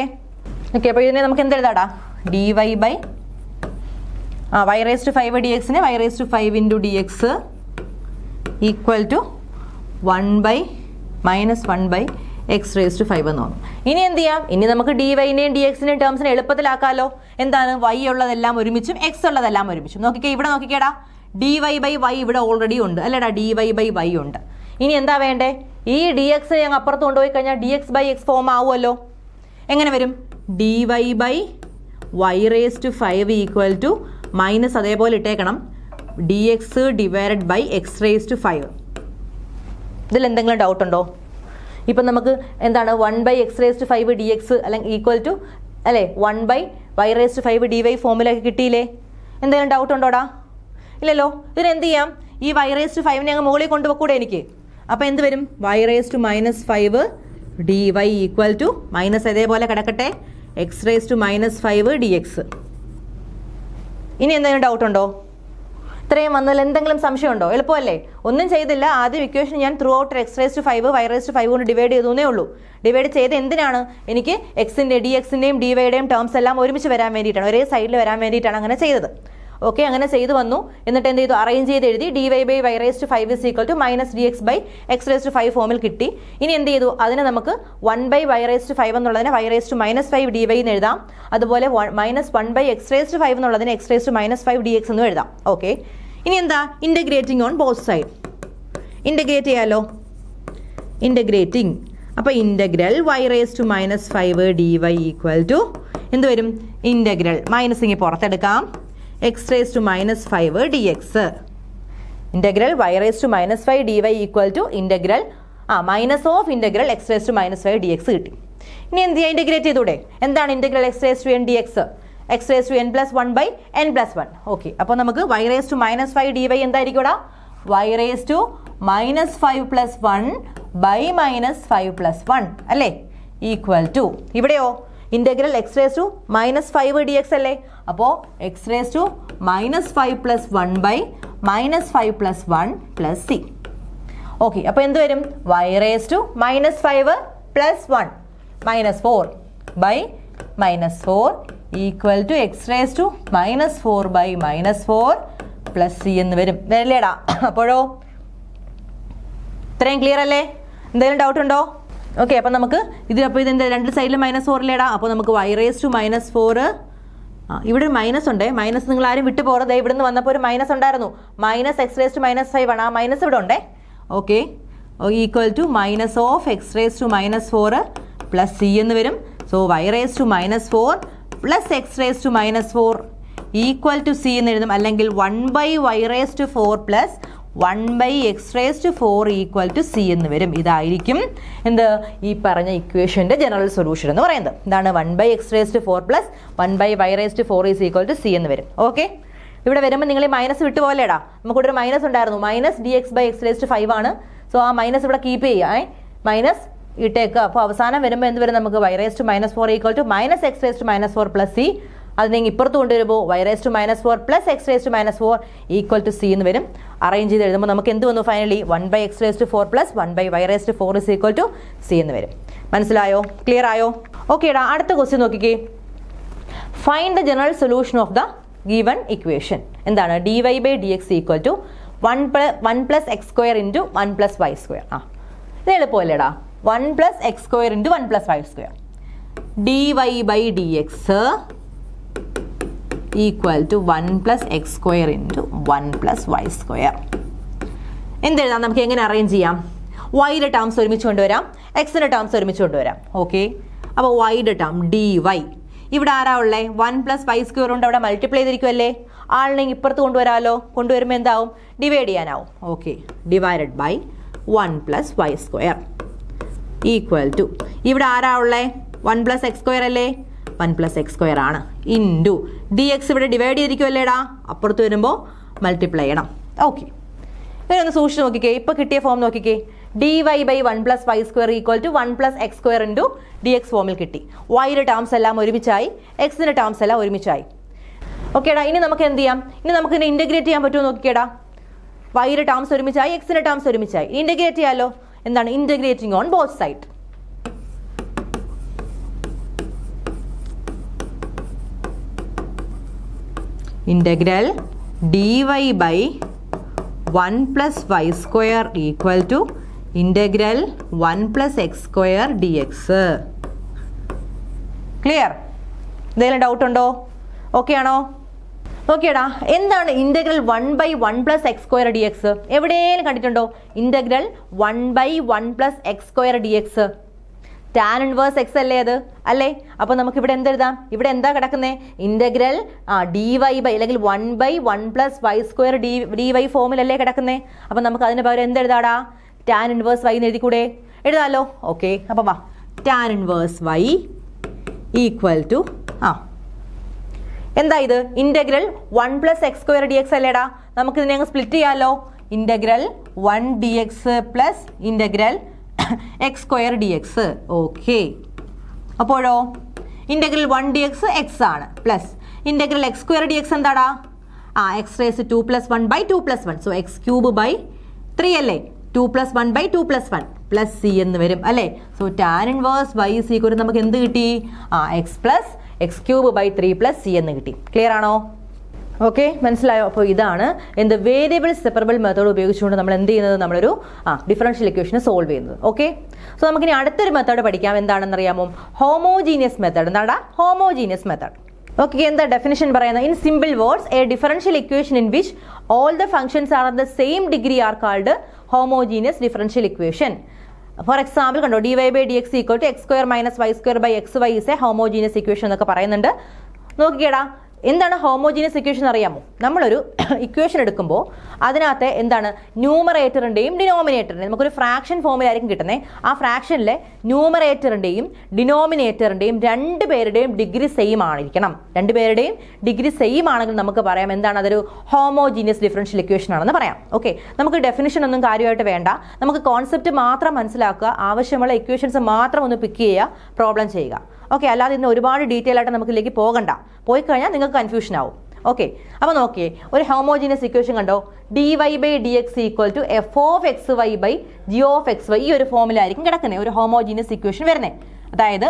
ഓക്കെ, അപ്പോൾ ഇതിനെ നമുക്ക് എന്തെഴുതാടാ? dy by y⁵5 dxനെ y⁵5 into dx equal to 1/-1/x⁵5 എന്ന് തോന്നും. ഇനി എന്ത് ചെയ്യാം? ഇനി നമുക്ക് dy-നെയും dx-നെയും ടേംസിനെ എളുപ്പത്തിലാക്കാമല്ലോ. എന്താണ്? y ഉള്ളതെല്ലാം ഒരുമിച്ചും x ഉള്ളതെല്ലാം ഒരുമിച്ചും. നോക്കിക്കേ, ഇവിടെ നോക്കിക്കേടാ, dy by y ഇവിടെ ഓൾറെഡി ഉണ്ട് അല്ലേടാ? dy by y ഉണ്ട്. ഇനി എന്താ വേണ്ടേ? ഈ dx ഞങ്ങൾ അപ്പുറത്ത് കൊണ്ടുപോയി കഴിഞ്ഞാൽ dx by x ഫോം ആവുമല്ലോ. എങ്ങനെ വരും? dy by y⁵5 equal to minus അതേപോലെ ഇട്ടേക്കണം dx ഡിവൈഡഡ് ബൈ x⁵5. ഇതിൽ എന്തെങ്കിലും ഡൗട്ട് ഉണ്ടോ? ഇപ്പം നമുക്ക് എന്താണ് 1/x⁵5 dx അല്ലെങ്കിൽ ഈക്വൽ ടു അല്ലേ 1/y⁵5 dy ഫോമിലൊക്കെ കിട്ടിയില്ലേ? എന്തെങ്കിലും ഡൗട്ട് ഉണ്ടോടാ? ഇല്ലല്ലോ. ഇതിനെന്ത് ചെയ്യാം? ഈ y⁵5നെ അങ്ങ് മുകളിൽ കൊണ്ടുപോകൂടെ എനിക്ക്? അപ്പോൾ എന്ത് വരും? y⁻5 dy equal to minus അതേപോലെ കിടക്കട്ടെ x⁻5 dx. ഇനി എന്തെങ്കിലും ഡൗട്ട് ഉണ്ടോ? ഇത്രയും വന്നതിൽ എന്തെങ്കിലും സംശയമുണ്ടോ? എളുപ്പമല്ലേ? ഒന്നും ചെയ്തില്ല. ആദ്യം ഇക്വേഷൻ ഞാൻ ത്രൂ ഔട്ട് x⁵5 y⁵5 കൊണ്ട് ഡിവൈഡ് ചെയ്തേ ഉള്ളൂ. ഡിവൈഡ് ചെയ്ത് എന്തിനാണ്? എനിക്ക് എക്സിൻ്റെ dx-ൻ്റെയും dy-യുടെയും ടേംസ് എല്ലാം ഒരുമിച്ച് വരാൻ വേണ്ടിയിട്ടാണ്, ഒരേ സൈഡിൽ വരാൻ വേണ്ടിയിട്ടാണ് അങ്ങനെ ചെയ്തത്. ഓക്കെ, അങ്ങനെ ചെയ്തു വന്നു. എന്നിട്ട് എന്ത് ചെയ്തു? അറേഞ്ച് ചെയ്ത് എഴുതി dy by y⁵5 is equal to -dx by x⁵5 ഫോമിൽ കിട്ടി. ഇനി എന്ത് ചെയ്തു? അതിനെ നമുക്ക് 1/y⁵5 എന്നുള്ളതിനെ y⁻5 dy എന്ന് എഴുതാം. അതുപോലെ -1/x⁵5 എന്നുള്ളതിനെ x⁻5 dx എന്നും എഴുതാം. ഓക്കെ, ഇനി എന്താ? Integrating on both side. Integrate ചെയ്യാമല്ലോ. ഇൻ്റഗ്രേറ്റിംഗ്, അപ്പോൾ integral y⁻5 dy equal to എന്ത് വരും? ഇൻ്റഗ്രൽ മൈനസിങ് പുറത്തെടുക്കാം x⁻5 dx. Integral y raise to -5 dy equal to integral minus of integral x raise to -5 dx കിട്ടി. ഇനി എന്ത് ചെയ്യുക? ഇൻ്റഗ്രേറ്റ് ചെയ്തൂടെ? എന്താണ് integral x raise to n dx? x raise to n+1/n+1. Okay, അപ്പോൾ നമുക്ക് y റേസ് ടു -5 dy എന്തായിരിക്കും ഇവിടെ? y റേസ് ടു -5+1/-5+1 അല്ലേ? ഈക്വൽ ടു ഇവിടെയോ ഇൻ്റഗ്രൽ x റേസ് ടു -5 dx അല്ലേ? അപ്പോൾ x raise to -5+1/-5+1 + c. Okay, അപ്പോൾ എന്ത് വരും? y raise to -5+1 -4/-4 equal to x raise to -4/-4 + c എന്ന് വരും. വരില്ലേടാ? അപ്പോഴോ ഇത്രയും ക്ലിയർ അല്ലേ? എന്തെങ്കിലും ഡൗട്ട് ഉണ്ടോ? ഓക്കെ, അപ്പം നമുക്ക് ഇതിലപ്പോൾ ഇതെന്താ രണ്ട് സൈഡിൽ -4 ഇല്ലേടാ? അപ്പോൾ നമുക്ക് y റേസ് ടു -4 ഇവിടെ ഒരു മൈനസ് ഉണ്ട്. മൈനസ് നിങ്ങൾ ആരും വിട്ടു പോകരുത്. ഇവിടെ നിന്ന് വന്നപ്പോൾ ഒരു മൈനസ് ഉണ്ടായിരുന്നു. -x റേസ് ടു -5 ആണ്. ആ മൈനസ് ഇവിടെ ഉണ്ടേ. Okay, equal to minus of x raise to -4 + c എന്ന് വരും. So y raise to -4 + x raise to -4 equal to c എന്ന് എഴുതും. അല്ലെങ്കിൽ 1/y raise to 4 + 1/x raise to 4 equal to c എന്ന് വരും. ഇതായിരിക്കും എന്ത് ഈ പറഞ്ഞ ഇക്വേഷൻ്റെ ജനറൽ സൊല്യൂഷൻ എന്ന് പറയുന്നത്. ഇതാണ് 1/x raise to 4 + 1/y raise to 4 is equal to c എന്ന് വരും. ഓക്കെ, ഇവിടെ വരുമ്പോൾ നിങ്ങൾ ഈ മൈനസ് വിട്ടു പോലെടാ. നമുക്കിവിടെ ഒരു മൈനസ് ഉണ്ടായിരുന്നു. -dx/x റേസ് ടു 5 ആണ്. സോ ആ മൈനസ് ഇവിടെ കീപ്പ് ചെയ്യുക. മൈനസ് ഇട്ടേക്കുക. അപ്പോൾ അവസാനം വരുമ്പോൾ എന്ത് വരും? നമുക്ക് y raise to -4 equal to -x raise to -4 + c. അതിനെ ഇപ്പുറത്ത് കൊണ്ടുവരുമ്പോൾ y raise to -4 + x raise to -4 equal to c എന്ന് വരും. അറേഞ്ച് ചെയ്ത് എഴുതുമ്പോൾ നമുക്ക് എന്ത് വന്നു? Finally 1/x raise to 4 + 1/y raise to 4 is equal to c എന്ന് വരും. മനസ്സിലായോ? ക്ലിയർ ആയോ? ഓക്കേടാ, അടുത്ത ക്വസ്റ്റ്യൻ നോക്കിക്കേ. Find the general solution of the given equation. എന്താണ്? dy/dx equal to 1 + x² × 1 + y². ഇത് എളുപ്പമല്ലേടാ? 1 + x² × 1 + y². dy/dx equal to 1 + x² × 1 + y². എന്തെഴുതാം? നമുക്ക് എങ്ങനെ അറേഞ്ച് ചെയ്യാം? വൈയുടെ ടേംസ് ഒരുമിച്ച് കൊണ്ടുവരാം, എക്സിൻ്റെ ടേംസ് ഒരുമിച്ച് കൊണ്ടുവരാം. ഓക്കെ, അപ്പോൾ വൈയുടെ ടേം dy. ഇവിടെ ആരാ ഉള്ളത്? 1 + y² കൊണ്ട് അവിടെ മൾട്ടിപ്ലൈ ചെയ്തിരിക്കുമല്ലേ? ആളിനെങ്കിൽ ഇപ്പുറത്ത് കൊണ്ടുവരാമല്ലോ. കൊണ്ടുവരുമ്പോൾ എന്താവും? ഡിവൈഡ് ചെയ്യാനാവും. Okay, divided by 1 + y² equal to ഇവിടെ ആരാ ഉള്ളത്? 1 + x² അല്ലേ? 1 + x² ആണ്. ഇൻറ്റു dx ഇവിടെ ഡിവൈഡ് ചെയ്തിരിക്കുമല്ലേടാ? അപ്പുറത്ത് വരുമ്പോൾ മൾട്ടിപ്ലൈ ചെയ്യണം. ഓക്കെ, ഇതൊന്ന് സൂക്ഷിച്ച് നോക്കിക്കേ. ഇപ്പോൾ കിട്ടിയ ഫോം നോക്കിക്കേ. dy/1 + y² equal to 1 + x² × dx ഫോമിൽ കിട്ടി. വൈയുടെ ടേംസ് എല്ലാം ഒരുമിച്ചായി, എക്സിൻ്റെ ടേംസ് എല്ലാം ഒരുമിച്ചായി. ഓക്കേടാ, ഇനി നമുക്ക് എന്ത് ചെയ്യാം? ഇനി നമുക്ക് ഇതിനെ ഇൻ്റഗ്രേറ്റ് ചെയ്യാൻ പറ്റുമോ നോക്കിക്കേടാ? വൈയുടെ ടേംസ് ഒരുമിച്ചായി, എക്സിൻ്റെ ടേംസ് ഒരുമിച്ചായി. ഇൻ്റഗ്രേറ്റ് ചെയ്യാമല്ലോ. എന്താണ്? Integrating on both side. Integral dy/1 + y² equal to integral 1 + x² dx. Clear? എന്തെങ്കിലും ഡൗട്ട് ഉണ്ടോ? ഓക്കെ ആണോ? നോക്കിയടാ, എന്താണ് ഇന്റഗ്രൽ 1/1 + x² dx? എവിടെയെങ്കിലും കണ്ടിട്ടുണ്ടോ integral 1/1 + x² dx? Tan inverse x അല്ലേ അത്? അല്ലേ? അപ്പോൾ നമുക്ക് ഇവിടെ എന്തെഴുതാം? ഇവിടെ എന്താ കിടക്കുന്നത്? ഇന്റഗ്രൽ dy അല്ലെങ്കിൽ 1/1 + y² dy ഫോമിലല്ലേ കിടക്കുന്നത്? അപ്പോൾ നമുക്ക് അതിന് പകരം എന്തെഴുതാടാ? ടാൻ ഇൻവേഴ്സ് y എന്ന് എഴുതിക്കൂടെ? എഴുതാമല്ലോ. ഓക്കെ, അപ്പം വാ. Tan inverse y equal to എന്താ ഇത്? ഇന്റഗ്രൽ 1 + x² dx അല്ലേടാ? നമുക്ക് ഇതിനെ അങ്ങ് സ്പ്ലിറ്റ് ചെയ്യാമല്ലോ. Integral 1 dx + integral x² dx. Okay, അപ്പോഴോ ഇന്റഗ്രൽ 1 dx x ആണ് പ്ലസ് ഇന്റഗ്രൽ x² dx എന്താടാ? x raise 2 + 1/2 + 1. സോ x³ 3 അല്ലേ? 2 + 1/2 + 1 പ്ലസ് c എന്ന് വരും അല്ലേ? So tan inverse y is equal to നമുക്ക് എന്ത് കിട്ടി? x + x³ 3 + c എന്ന് കിട്ടി. ക്ലിയർ ആണോ? ഓക്കെ, മനസ്സിലായോ? അപ്പോൾ ഇതാണ് എന്ത് വേരിയബിൾ സെപ്പറബിൾ മെത്തേഡ് ഉപയോഗിച്ചുകൊണ്ട് നമ്മൾ എന്ത് ചെയ്യുന്നത്? നമ്മളൊരു ഡിഫറൻഷ്യൽ ഇക്വേഷൻ സോൾവ് ചെയ്യുന്നത്. ഓക്കെ, സോ നമുക്കിനി അടുത്തൊരു മെത്തേഡ് പഠിക്കാം. എന്താണെന്ന് അറിയാമോ? Homogeneous method. എന്താടാ? Homogeneous method. ഓക്കെ, എന്താ ഡെഫിനിഷൻ പറയുന്നത്? In simple words, a differential equation in which all the functions are of the same degree are called homogeneous differential equation. For example കണ്ടോ, dy/dx equal to x² - y² / xy is a homogeneous equation എന്നൊക്കെ പറയുന്നുണ്ട്. നോക്കിക്കേടാ, എന്താണ് homogeneous equation അറിയാമോ? നമ്മളൊരു equation എടുക്കുമ്പോൾ അതിനകത്തെ എന്താണ് ന്യൂമറേറ്ററിൻ്റെയും ഡിനോമിനേറ്ററിൻ്റെയും നമുക്കൊരു ഫ്രാക്ഷൻ ഫോമിലായിരിക്കും കിട്ടുന്നത്. ആ ഫ്രാക്ഷനിലെ ന്യൂമറേറ്ററിൻ്റെയും ഡിനോമിനേറ്ററിൻ്റെയും രണ്ടുപേരുടെയും ഡിഗ്രി സെയിം ആയിരിക്കണം. രണ്ടുപേരുടെയും ഡിഗ്രി സെയിം ആണെങ്കിൽ നമുക്ക് പറയാം എന്താണ്, അതൊരു ഹോമോജീനിയസ് ഡിഫറൻഷ്യൽ ഇക്വേഷൻ ആണെന്ന് പറയാം. ഓക്കെ, നമുക്ക് ഡെഫിനിഷൻ ഒന്നും കാര്യമായിട്ട് വേണ്ട, നമുക്ക് കോൺസെപ്റ്റ് മാത്രം മനസ്സിലാക്കുക, ആവശ്യമുള്ള ഇക്വേഷൻസ് മാത്രം ഒന്ന് പിക്ക് ചെയ്യുക, പ്രോബ്ലം ചെയ്യുക. ഓക്കെ, അല്ലാതെ ഇന്ന് ഒരുപാട് ഡീറ്റെയിൽ ആയിട്ട് നമുക്ക് ഇതിലേക്ക് പോകണ്ട, പോയി കഴിഞ്ഞാൽ നിങ്ങൾക്ക് കൺഫ്യൂഷൻ ആവും. ഓക്കെ, അപ്പോൾ നോക്കിയേ, ഒരു ഹോമോജീനിയസ് ഇക്വേഷൻ കണ്ടോ, dy/dx = f(x)y/g(x)y ഈ ഒരു ഫോമിലായിരിക്കും കിടക്കുന്നത് ഒരു ഹോമോജീനിയസ് ഇക്വേഷൻ വരുന്നത്. അതായത്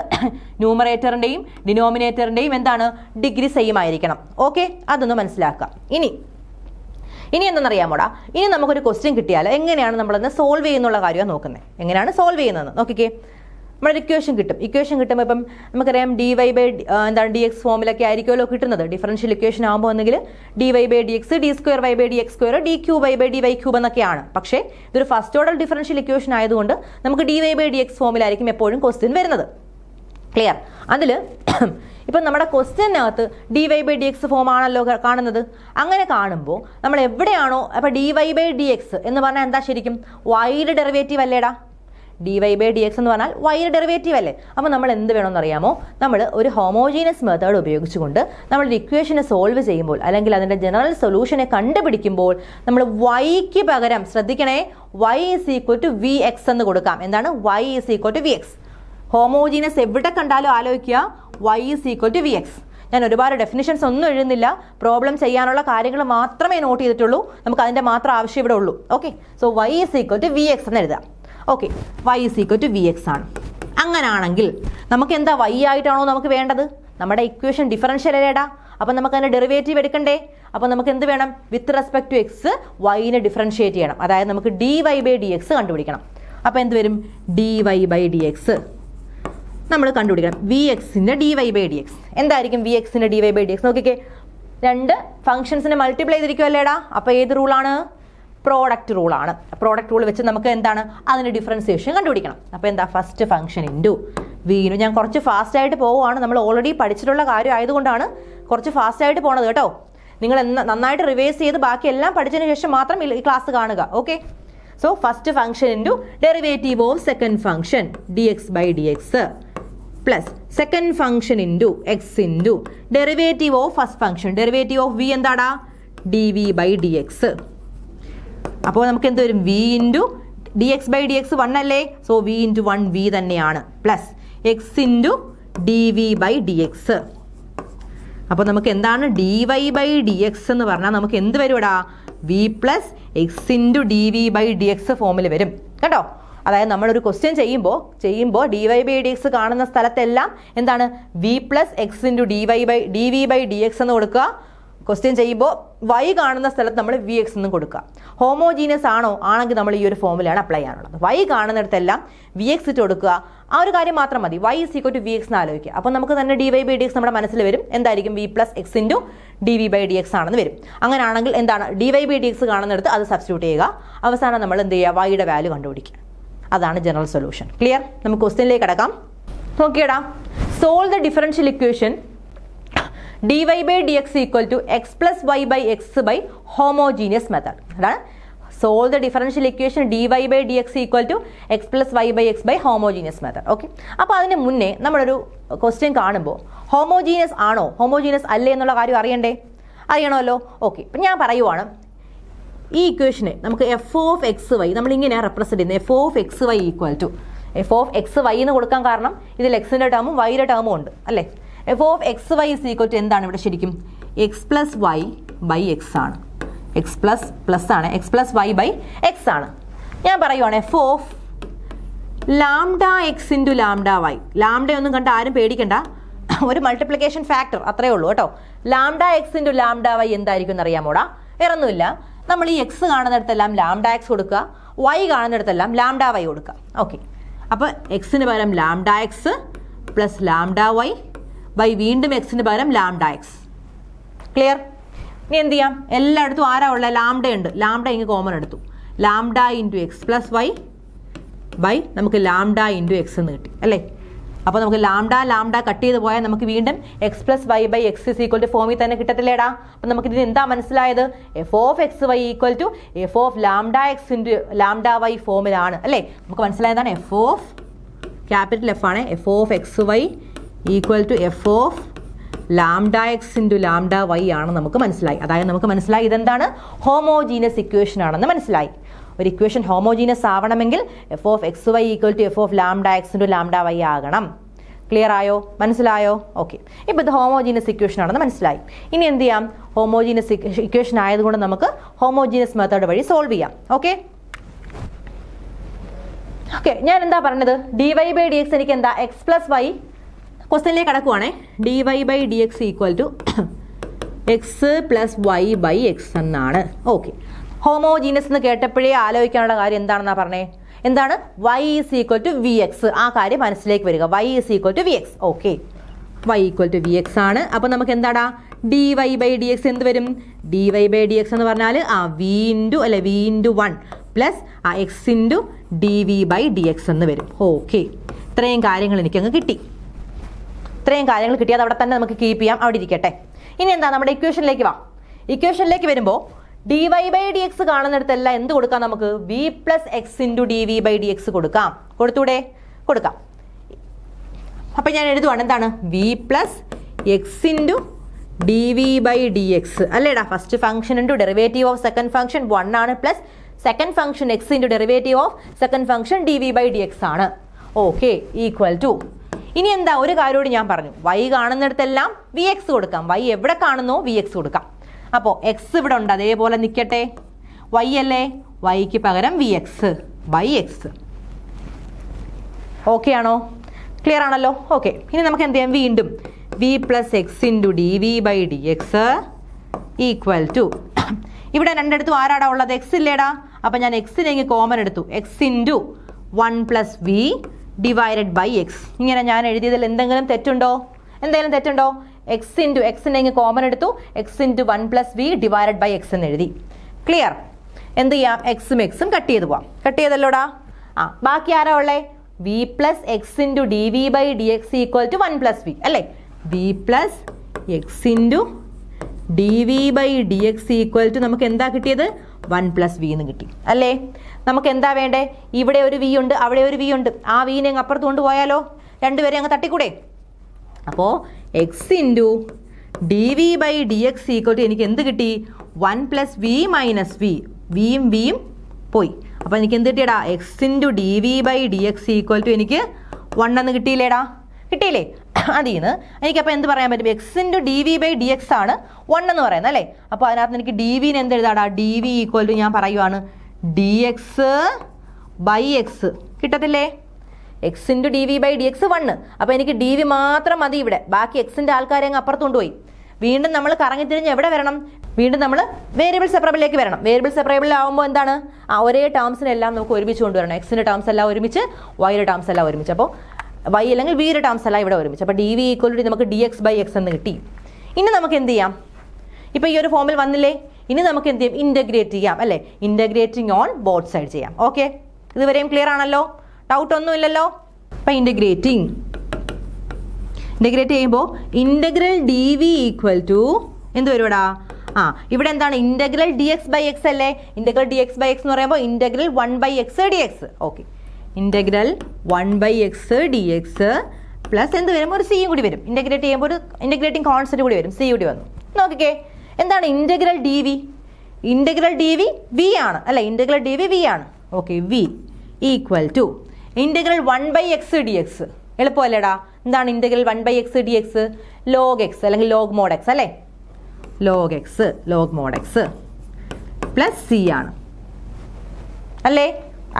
ന്യൂമറേറ്ററിൻ്റെയും ഡിനോമിനേറ്ററിൻ്റെയും എന്താണ്, ഡിഗ്രി സെയിം ആയിരിക്കണം. ഓക്കെ, അതൊന്ന് മനസ്സിലാക്കാം. ഇനി എന്തെന്നറിയാമോടാ, ഇനി നമുക്കൊരു ക്വസ്റ്റ്യൻ കിട്ടിയാൽ എങ്ങനെയാണ് നമ്മളൊന്ന് സോൾവ് ചെയ്യുന്നുള്ള കാര്യമാണ് നോക്കുന്നത്. എങ്ങനെയാണ് സോൾവ് ചെയ്യുന്നതെന്ന് നോക്കിക്കേ. നമ്മളൊരു ഇക്വേഷൻ കിട്ടുമ്പോൾ ഇപ്പം നമുക്കറിയാം dy/dx ഫോമിലൊക്കെ ആയിരിക്കുമല്ലോ കിട്ടുന്നത്. ഡിഫറൻഷ്യൽ ഇക്വേഷൻ ആകുമ്പോൾ ഒന്നെങ്കിൽ dy/dx d2y/dx2 dqy/dy³ എന്നൊക്കെയാണ്. പക്ഷേ ഇതൊരു ഫസ്റ്റ് ഓർഡർ ഡിഫറൻഷ്യൽ ഇക്വേഷൻ ആയതുകൊണ്ട് നമുക്ക് dy/dx ഫോമിലായിരിക്കും എപ്പോഴും ക്വസ്റ്റ്യൻ വരുന്നത്. ക്ലിയർ? അതിൽ ഇപ്പം നമ്മുടെ ക്വസ്റ്റ്യനകത്ത് dy/dx ഫോം ആണല്ലോ കാണുന്നത്. അങ്ങനെ കാണുമ്പോൾ നമ്മൾ എവിടെയാണോ, അപ്പം dy/dx എന്ന് പറഞ്ഞാൽ എന്താ ശരിക്കും y-യുടെ ഡെറിവേറ്റീവ് അല്ലേടാ. dy/dx എന്ന് പറഞ്ഞാൽ y-യുടെ ഡെറിവേറ്റീവ് അല്ലേ. അപ്പോൾ നമ്മൾ എന്ത് വേണമെന്ന് അറിയാമോ, നമ്മൾ ഒരു ഹോമോജീനിയസ് മെത്തേഡ് ഉപയോഗിച്ചുകൊണ്ട് നമ്മളൊരു ഇക്വേഷനെ സോൾവ് ചെയ്യുമ്പോൾ അല്ലെങ്കിൽ അതിൻ്റെ ജനറൽ സൊല്യൂഷനെ കണ്ടുപിടിക്കുമ്പോൾ നമ്മൾ y-ക്ക് പകരം ശ്രദ്ധിക്കണേ y = vx എന്ന് കൊടുക്കാം. എന്താണ് y = vx? ഹോമോജീനിയസ് എവിടെ കണ്ടാലും ആലോചിക്കുക y = vx. ഞാൻ ഒരുപാട് ഡെഫിനിഷൻസ് ഒന്നും എഴുതുന്നില്ല, പ്രോബ്ലം ചെയ്യാനുള്ള കാര്യങ്ങൾ മാത്രമേ നോട്ട് ചെയ്തിട്ടുള്ളൂ, നമുക്ക് അതിൻ്റെ മാത്രം ആവശ്യം ഇവിടെ ഉള്ളൂ. ഓക്കെ, സോ y = vx എന്ന് എഴുതാം. ഓക്കെ, y = vx ആണ്. അങ്ങനാണെങ്കിൽ നമുക്ക് എന്താ y ആയിട്ടാണോ നമുക്ക് വേണ്ടത്? നമ്മുടെ ഇക്വേഷൻ ഡിഫറൻഷ്യൽ അല്ലേടാ, അപ്പം നമുക്ക് അതിൻ്റെ ഡെറിവേറ്റീവ് എടുക്കണ്ടേ? അപ്പോൾ നമുക്ക് എന്ത് വേണം, വിത്ത് റെസ്പെക്ട് ടു എക്സ് y-നെ ഡിഫറൻഷ്യേറ്റ് ചെയ്യണം. അതായത് നമുക്ക് dy/dx കണ്ടുപിടിക്കണം. അപ്പോൾ എന്ത് വരും, dy/dx നമ്മൾ കണ്ടുപിടിക്കണം. vx-ൻ്റെ dy/dx എന്തായിരിക്കും? vx-ൻ്റെ dy/dx നോക്കിക്കേ, രണ്ട് ഫംഗ്ഷൻസിനെ മൾട്ടിപ്ലൈ ചെയ്തിരിക്കുമല്ലേടാ. അപ്പോൾ ഏത് റൂളാണ്? പ്രോഡക്റ്റ് റൂളാണ്. പ്രോഡക്റ്റ് റൂൾ വെച്ച് നമുക്ക് എന്താണ് അതിൻ്റെ ഡിഫറൻസിയേഷൻ കണ്ടുപിടിക്കണം. അപ്പോൾ എന്താ, ഫസ്റ്റ് ഫംഗ്ഷൻ ഇൻറ്റു വീനു. ഞാൻ കുറച്ച് ഫാസ്റ്റായിട്ട് പോവുകയാണ്, നമ്മൾ ഓൾറെഡി പഠിച്ചിട്ടുള്ള കാര്യം ആയതുകൊണ്ടാണ് കുറച്ച് ഫാസ്റ്റായിട്ട് പോണത് കേട്ടോ. നിങ്ങൾ നന്നായിട്ട് റിവൈസ് ചെയ്ത് ബാക്കി എല്ലാം പഠിച്ചതിന് ശേഷം മാത്രം ഈ ക്ലാസ് കാണുക. Okay, so first function into derivative of second function dx/dx plus second function into x into derivative of first function. Derivative of v എന്താടാ, dv/dx. അപ്പോൾ നമുക്ക് എന്ത് വരും, v ഇൻറ്റു dx/dx 1 അല്ലേ, സോ v ഇൻറ്റു 1 v തന്നെയാണ്, plus X into dv/dx. അപ്പോൾ നമുക്ക് എന്താണ് dy/dx എന്ന് പറഞ്ഞാൽ നമുക്ക് എന്ത് വരും ഇടാ, v plus X into dv/dx ഫോമിൽ വരും കേട്ടോ. അതായത് നമ്മളൊരു ക്വസ്റ്റ്യൻ ചെയ്യുമ്പോൾ dy/dx കാണുന്ന സ്ഥലത്തെല്ലാം എന്താണ് v plus X into dv/dx എന്ന് കൊടുക്കുക. ക്വസ്റ്റ്യൻ ചെയ്യുമ്പോൾ y കാണുന്ന സ്ഥലത്ത് നമ്മൾ vx എന്നും കൊടുക്കുക. ഹോമോജീനിയസ് ആണെങ്കിൽ നമ്മൾ ഈ ഒരു ഫോമിലാണ് അപ്ലൈ ചെയ്യാനുള്ളത്. y കാണുന്നിടത്തെല്ലാം vx ഇട്ട് കൊടുക്കുക. ആ ഒരു കാര്യം മാത്രം മതി, y = vx എന്ന് ആലോചിക്കുക. അപ്പോൾ നമുക്ക് തന്നെ dy/dx നമ്മുടെ മനസ്സിൽ വരും. എന്തായിരിക്കും, v plus X into dv/dx ആണെന്ന് വരും. അങ്ങനെയാണെങ്കിൽ എന്താണ്, dy/dx കാണുന്നിടത്ത് അത് സബ്സ്റ്റിറ്റ്യൂട്ട് ചെയ്യുക. അവസാനം നമ്മൾ എന്ത് ചെയ്യുക, y-യുടെ വാല്യൂ കണ്ടുപിടിക്കുക. അതാണ് ജനറൽ സൊല്യൂഷൻ. ക്ലിയർ? നമുക്ക് ക്വസ്റ്റ്യനിലേക്ക് കടക്കാം. നോക്കിയടാ, solve the differential equation dy/dx = x plus y/x by homogeneous method. അതാണ് solve the differential equation dy/dx = x plus y/x by homogeneous method. Okay, അപ്പോൾ അതിന് മുന്നേ നമ്മളൊരു ക്വസ്റ്റ്യൻ കാണുമ്പോൾ ഹോമോജീനിയസ് ആണോ ഹോമോജീനിയസ് അല്ലേ എന്നുള്ള കാര്യം അറിയണമല്ലോ. ഓക്കെ, അപ്പം ഞാൻ പറയുവാണ്, ഈ ഇക്വേഷനെ നമുക്ക് f(x, y) നമ്മളിങ്ങനെ റെപ്രസെൻറ്റ് ചെയ്യുന്നത്. f(x, y) = f(x, y) എന്ന് കൊടുക്കാൻ കാരണം ഇതിൽ എക്സിൻ്റെ ടേമും വൈയുടെ ടേമും ഉണ്ട് അല്ലേ. f(x, y) = എന്താണ് ഇവിടെ ശരിക്കും, x plus y by x ആണ്. x പ്ലസ് ആണ്, x plus y by x ആണ്. ഞാൻ പറയുവാണ് f of λx into λy. ലാംഡയൊന്നും കണ്ട് ആരും പേടിക്കണ്ട, ഒരു മൾട്ടിപ്ലിക്കേഷൻ ഫാക്ടർ അത്രയേ ഉള്ളൂ കേട്ടോ. λx into λy എന്തായിരിക്കും എന്നറിയാമോടാ? വേറൊന്നുമില്ല, നമ്മൾ ഈ x കാണുന്നിടത്തെല്ലാം λx കൊടുക്കുക, y കാണുന്നിടത്തെല്ലാം λy കൊടുക്കുക. ഓക്കെ, അപ്പോൾ എക്സിന് പകരം λx പ്ലസ് λy ബൈ വീണ്ടും എക്സിന് പകരം λx. ക്ലിയർ? ഇനി എന്ത് ചെയ്യാം, എല്ലായിടത്തും ആരാ ഉള്ളത്, ലാംഡ ഉണ്ട്. ലാംഡ ഇങ്ങ് കോമൺ എടുത്തു. Lambda into x plus Y by നമുക്ക് ലാംഡ ഇൻറ്റു എക്സ് എന്ന് കിട്ടി അല്ലേ. അപ്പോൾ നമുക്ക് ലാംഡ കട്ട് ചെയ്ത് പോയാൽ നമുക്ക് വീണ്ടും x plus Y by x is equal to ഫോമിൽ തന്നെ കിട്ടത്തില്ലേടാ. അപ്പം നമുക്ക് ഇതിന് എന്താ മനസ്സിലായത്? F of x y equal to f of lambda x into lambda y ഫോമിലാണ് അല്ലേ. നമുക്ക് മനസ്സിലായതാണ് എഫ് ഓഫ് ക്യാപിറ്റൽ എഫ് ആണ്, f of x y equal to f of lambda x into lambda y ആണ് നമുക്ക് മനസ്സിലായി. അതായത് നമുക്ക് മനസ്സിലായി ഇതെന്താണ്, ഹോമോജീനസ് ഇക്വേഷൻ ആണെന്ന് മനസ്സിലായി. ഒരു ഇക്വേഷൻ ഹോമോജീനസ് ആവണമെങ്കിൽ f of x y equal to f of lambda x into lambda y ആകണം. ക്ലിയർ ആയോ? മനസ്സിലായോ? ഓക്കെ. ഇപ്പോൾ ഇത് ഹോമോജീനസ് ഇക്വേഷൻ ആണെന്ന് മനസ്സിലായി. ഇനി എന്ത് ചെയ്യാം? ഹോമോജീനസ് ഇക്വേഷൻ ആയതുകൊണ്ട് നമുക്ക് ഹോമോജീനസ് മെത്തേഡ് വഴി സോൾവ് ചെയ്യാം. ഓക്കെ ഓക്കെ ഞാൻ എന്താ പറഞ്ഞത്? D Y by D X എനിക്ക് എന്താ, എക്സ് പ്ലസ് വൈ, ക്വസ്റ്റ്യനിലേക്ക് കടക്കുവാണേ. D Y by D X equal to X plus Y by X എന്നാണ്. ഓക്കെ. ഹോമോജീനസ് എന്ന് കേട്ടപ്പോഴേ ആലോചിക്കാനുള്ള കാര്യം എന്താണെന്നാ പറഞ്ഞേ? എന്താണ്? Y is equal to V X. ആ കാര്യം മനസ്സിലേക്ക് വരിക. Y is equal to V X. Okay, Y equal to V X ആണ്. അപ്പോൾ നമുക്ക് എന്താടാ, d Y by D x എന്ത് വരും? D Y by D x എന്ന് പറഞ്ഞാൽ വി ഇൻറ്റു അല്ലെ v into 1 plus X into D V by D x എന്ന് വരും. ഓക്കെ, ഇത്രയും കാര്യങ്ങൾ എനിക്കങ്ങ് കിട്ടി. ഇത്രയും കാര്യങ്ങൾ കിട്ടി. അത് അവിടെ തന്നെ നമുക്ക് കീപ്പ് ചെയ്യാം, അവിടെ ഇരിക്കട്ടെ. ഇനി എന്താ, നമ്മുടെ ഇക്വേഷനിലേക്ക് വാ. ഇക്വേഷനിലേക്ക് വരുമ്പോൾ D Y by D X കാണുന്നിടത്തെല്ലാം എന്ത് കൊടുക്കാം നമുക്ക്? V plus X into D V by D X കൊടുക്കാം. കൊടുത്തൂടെ? കൊടുക്കാം. അപ്പം ഞാൻ എഴുതുവാണ് എന്താണ്, V plus X into D V by D X അല്ലേടാ. First function into derivative of second function 1 ആണ്, plus second function X into derivative of second function D V by D X ആണ്. Okay, equal to. ഇനി എന്താ, ഒരു കാര്യോട് ഞാൻ പറഞ്ഞു, Y കാണുന്നിടത്തെല്ലാം V X കൊടുക്കാം. Y എവിടെ കാണുന്നോ വി എക്സ് കൊടുക്കാം. അപ്പോൾ എക്സ് ഇവിടെ ഉണ്ട്, അതേപോലെ നിൽക്കട്ടെ. വൈ അല്ലേ, വൈക്ക് പകരം v x by x. Okay ആണോ? ക്ലിയർ ആണല്ലോ? ഓക്കെ. ഇനി നമുക്ക് എന്ത് ചെയ്യാം? വീണ്ടും v plus X into D V by D X equal to, ഇവിടെ രണ്ടിടത്തും ആരാടാ ഉള്ളത്? എക്സ് ഇല്ലേടാ. അപ്പം ഞാൻ എക്സിനെങ്കിൽ കോമൺ എടുത്തു. X into 1 plus v divided by x. ഇങ്ങനെ ഞാൻ എഴുതിയതിൽ എന്തെങ്കിലും തെറ്റുണ്ടോ? എന്തെങ്കിലും തെറ്റുണ്ടോ? എക്സ് ഇൻറ്റു എക്സിനെങ്കിൽ കോമൺ എടുത്തു. X into 1 plus v divided by X എന്ന് എഴുതി. ക്ലിയർ? എന്ത് ചെയ്യാം? എക്സും എക്സും കട്ട് ചെയ്ത് പോവാം. കട്ട് ചെയ്തല്ലോടാ. ബാക്കി ആരാ ഉള്ളേ? V plus X into D V by D X equal to 1 plus V അല്ലേ. V plus X into D V by D X equal to നമുക്ക് എന്താ കിട്ടിയത്? 1 പ്ലസ് വി എന്ന് കിട്ടി അല്ലേ. നമുക്ക് എന്താ വേണ്ടേ? ഇവിടെ ഒരു വി ഉണ്ട്, അവിടെ ഒരു വി ഉണ്ട്. ആ വീനെ അങ്ങ് അപ്പുറത്ത് കൊണ്ടുപോയാലോ? രണ്ടുപേരെ അങ്ങ് തട്ടിക്കൂടെ? അപ്പോൾ x into D V by D X equal to എനിക്ക് എന്ത് കിട്ടി? 1 പ്ലസ് വി മൈനസ് വി. വിയും വിയും പോയി. അപ്പോൾ എനിക്ക് എന്ത് കിട്ടിയടാ? X into D V by D X equal to എനിക്ക് 1 എന്ന് കിട്ടിയില്ലേടാ? കിട്ടിയില്ലേ? അതിൽ നിന്ന് എനിക്കപ്പോൾ എന്ത് പറയാൻ പറ്റും? X into D V by D X ആണ് 1 എന്ന് പറയുന്നത് അല്ലേ. അപ്പോൾ അതിനകത്ത് എനിക്ക് ഡി വിന് എന്ത് എഴുതാടാ? ഡി വി ഈക്വൽ ടു ഞാൻ പറയുവാണ് ഡി എക്സ് ബൈ എക്സ്. കിട്ടത്തില്ലേ? X into D V by D X 1. അപ്പോൾ എനിക്ക് ഡി വി മാത്രം മതി ഇവിടെ. ബാക്കി എക്സിൻ്റെ ആൾക്കാരെ അങ്ങ് അപ്പുറത്ത് കൊണ്ടുപോയി. വീണ്ടും നമ്മൾ കറങ്ങിത്തിരിഞ്ഞ് എവിടെ വരണം? വീണ്ടും നമ്മൾ വേരിയബിൾ സെപ്പറബിളിലേക്ക് വരണം. വേരിയബിൾ സെപ്പറബിളിലാവുമ്പോൾ എന്താണ്? ഒരേ ടേംസിനെല്ലാം നമുക്ക് ഒരുമിച്ച് കൊണ്ടുവരണം. എക്സിൻ്റെ ടേംസ് എല്ലാം ഒരുമിച്ച്, വൈയുടെ ടേംസ് എല്ലാം ഒരുമിച്ച്. അപ്പോൾ വൈ അല്ലെങ്കിൽ വിയുടെ ടേംസ് എല്ലാം ഇവിടെ ഒരുമിച്ച്. അപ്പോൾ ഡി വി ഈക്വൽ ടു നമുക്ക് ഡി എക്സ് ബൈ എക്സ് എന്ന് കിട്ടി. ഇനി നമുക്ക് എന്ത് ചെയ്യാം? ഇപ്പോൾ ഈ ഒരു ഫോമിൽ വന്നില്ലേ? ഇനി നമുക്ക് എന്ത് ചെയ്യും? ഇൻ്റഗ്രേറ്റ് ചെയ്യാം അല്ലേ. ഇൻ്റഗ്രേറ്റിംഗ് ഓൺ ബോത്ത് സൈഡ് ചെയ്യാം. ഓക്കെ, ഇതുവരെയും ക്ലിയർ ആണല്ലോ? ഡൗട്ട് ഒന്നുമില്ലല്ലോ? അപ്പം ഇൻ്റഗ്രേറ്റ് ചെയ്യുമ്പോൾ integral D V equal to എന്ത് വരുവാടാ? ഇവിടെ എന്താണ്? Integral D X by X അല്ലേ. Integral D X by X എന്ന് പറയുമ്പോൾ integral 1 by X D X. Okay, integral 1 by X D X plus എന്ത് വരും? ഒരു സിയും കൂടി വരും. ഇൻ്റഗ്രേറ്റ് ചെയ്യുമ്പോൾ ഒരു ഇൻ്റഗ്രേറ്റിംഗ് കോൺസ്റ്റന്റ് കൂടി വരും. സി കൂടി വന്നു. നോക്കിക്കേ, എന്താണ് integral D V? Integral D V V ആണ് അല്ലേ. ഇൻ്റഗ്രൽ ഡി വി വി ആണ്. Okay, V equal to integral 1 by X D X. എളുപ്പമല്ലേടാ? എന്താണ് integral 1 by X D X? Log X അല്ലെങ്കിൽ ലോഗ് മോഡ് എക്സ് അല്ലേ. Log X, log mod X plus C ആണ് അല്ലേ.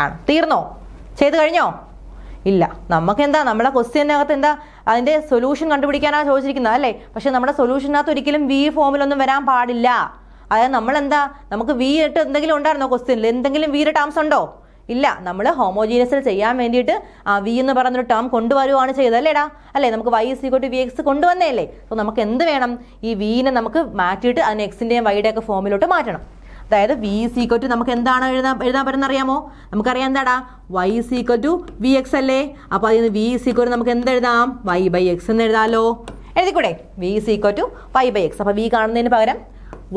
ആണ്. തീർന്നോ? ചെയ്ത് കഴിഞ്ഞോ? ഇല്ല. നമുക്ക് എന്താ, നമ്മളെ ക്വസ്റ്റ്യനകത്ത് എന്താ അതിൻ്റെ സൊല്യൂഷൻ കണ്ടുപിടിക്കാനാണ് ചോദിച്ചിരിക്കുന്നത് അല്ലേ. പക്ഷെ നമ്മുടെ സൊല്യൂഷനകത്ത് ഒരിക്കലും വി ഫോമിലൊന്നും വരാൻ പാടില്ല. അതായത് നമ്മളെന്താ, നമുക്ക് വി ഇട്ട് എന്തെങ്കിലും ഉണ്ടായിരുന്നോ ക്വസ്റ്റ്യനിൽ? എന്തെങ്കിലും വിയുടെ ടേംസ് ഉണ്ടോ? ഇല്ല. നമ്മൾ ഹോമോജീനസിൽ ചെയ്യാൻ വേണ്ടിയിട്ട് വി എന്ന് പറയുന്നൊരു ടേം കൊണ്ടുവരുവാണ് ചെയ്തത് അല്ലേടാ. അല്ലേ, നമുക്ക് Y is equal to V X കൊണ്ടുവന്നേ അല്ലേ. അപ്പോൾ നമുക്ക് എന്ത് വേണം? ഈ വിനെ നമുക്ക് മാറ്റിയിട്ട് അതിന് എക്സിൻ്റെയും വൈയുടെയൊക്കെ ഫോമിലോട്ട് മാറ്റണം. അതായത് വി ഈസ് ഈക്വൽ ടു നമുക്ക് എന്താണ് എഴുതാൻ പറ്റുന്ന അറിയാമോ? നമുക്കറിയാം എന്താടാ, y is equal to V x അല്ലേ. അപ്പോൾ അതിൽ നിന്ന് വി ഈസ് ഈക്വൽ നമുക്ക് എന്തെഴുതാം? വൈ ബൈ എക്സ് എന്ന് എഴുതാമല്ലോ. എഴുതിക്കൂടെ? V is equal to Y by X. അപ്പോൾ വി കാണുന്നതിന് പകരം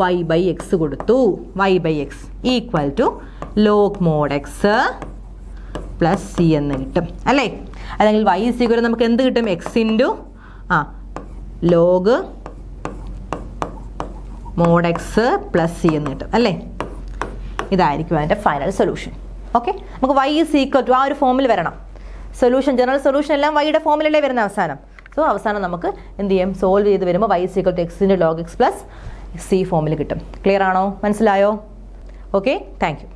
വൈ ബൈ എക്സ് കൊടുത്തു. Y by X equal to log mod X plus C എന്ന് കിട്ടും അല്ലേ. അല്ലെങ്കിൽ വൈ ഈസ് ഈക്വൽ നമുക്ക് എന്ത് കിട്ടും? X into log mod X plus C എന്ന് കിട്ടും അല്ലേ. ഇതായിരിക്കും അതിൻ്റെ ഫൈനൽ സൊല്യൂഷൻ. ഓക്കെ, നമുക്ക് വൈ ഈസ് ഈക്വൽ ടു ആ ഒരു ഫോമിൽ വരണം. സൊല്യൂഷൻ, ജനറൽ സൊല്യൂഷൻ എല്ലാം വൈയുടെ ഫോമിലല്ലേ വരുന്ന അവസാനം. സോ അവസാനം നമുക്ക് എന്ത് ചെയ്യും? സോൾവ് ചെയ്ത് വരുമ്പോൾ വൈ ഈസ് ഈക്വൽ ടു എക്സിൻ്റെ ലോഗ് എക്സ് പ്ലസ് സി ഫോമിൽ കിട്ടും. ക്ലിയർ ആണോ? മനസ്സിലായോ? Okay, thank you.